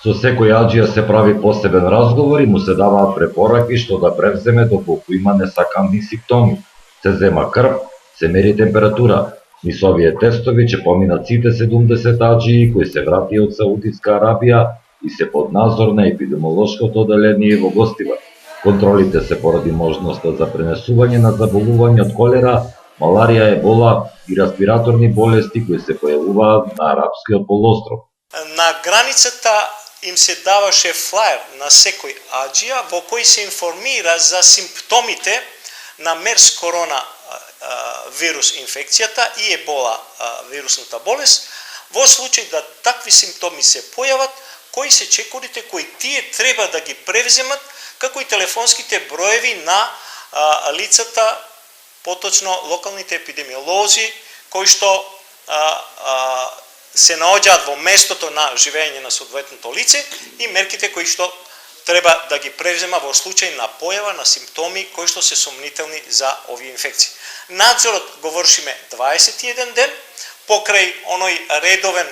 Со секој аџија се прави посебен разговор и му се даваат препораки што да превземе доколку има несакани симптоми. Се зема крв, се мери температура. Низ овие тестови ќе поминат сите 70 аџии кои се вратија од Саудитска Арабија и се под надзор на епидемиолошкото оделение во Гостивар. Контролите се поради можноста за пренесување на заболување од колера, маларија, ебола и респираторни болести кои се појавуваат на Арапскиот полуостров. На границата им се даваше флаер на секој аџија во кој се информира за симптомите на мерс корона вирус инфекцијата и ебола вирусната болест. Во случај да такви симптоми се појават, кои се чекорите кои тие треба да ги превземат, како и телефонските броеви на лицата, поточно локалните епидемиолози, кои што се наоѓаат во местото на живење на соодветното лице и мерките кои што треба да ги превзема во случај на појава на симптоми кои што се сомнителни за овие инфекции. Надзорот го вршиме 21 ден, покрај оној редовен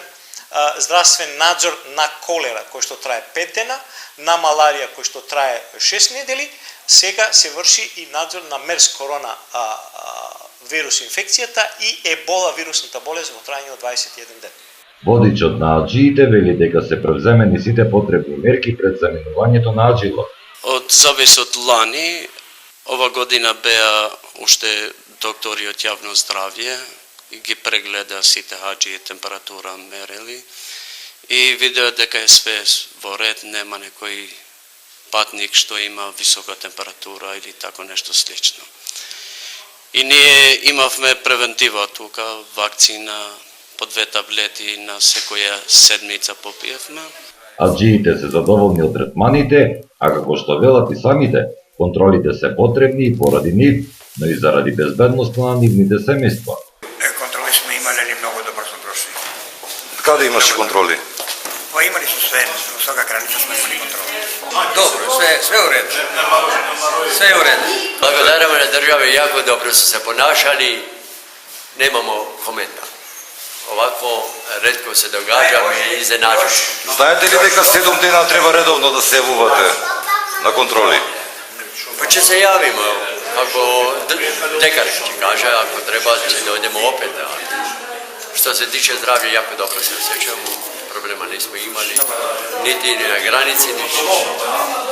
здравствен надзор на колера кој што трае 5 дена, на маларија кој што трае 6 недели, сега се врши и надзор на мерс корона вирус инфекцијата и ебола вирусната болест во трајање од 21 ден. Водичот на аџиите вели дека се превземени сите потребни мерки пред заминувањето на аџилот. Од завис од лани, ова година беа уште доктори од јавно здравје и ги прегледа сите аџии, температура мерели и видеа дека е све во ред, нема некој патник што има висока температура или тако нешто слично. И ние имавме превентива тука, вакцина, по 2 таблети на секоја седмица попиевме. Аџиите се задоволни од третманите, а како што велат и самите, контролите се потребни и поради нив, но и заради безбедноста на нивните семејства. Контроли сме имали многу добро сме прошли. Каде имаше контроли? Па имали се све, во секоја граница сме имали контроли. Добро, све у реду. Све у реду. Благодараме на државе, јако добро се понашали, немамо коментар. Овакво ретко се догаѓа, ме изненадува. Знаете ли дека 7 дена треба редовно да се јавувате на контроли? Па ќе се јавиме, ако лекар ќе каже, ако треба ќе дојдеме опет. Што се тиче здравје, јако добро се осеќам, проблема не сме имали, нити на граници, нити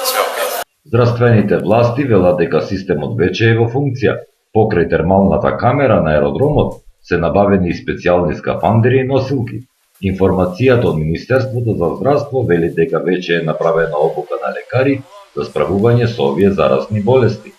све окей. Здравствените власти велат дека системот веќе е во функција. Покрај термалната камера на аеродромот се набавени и специјални скафандери и носилки. Информацијата од Министерството за здравство вели дека веќе е направена обука на лекари за справување со овие заразни болести.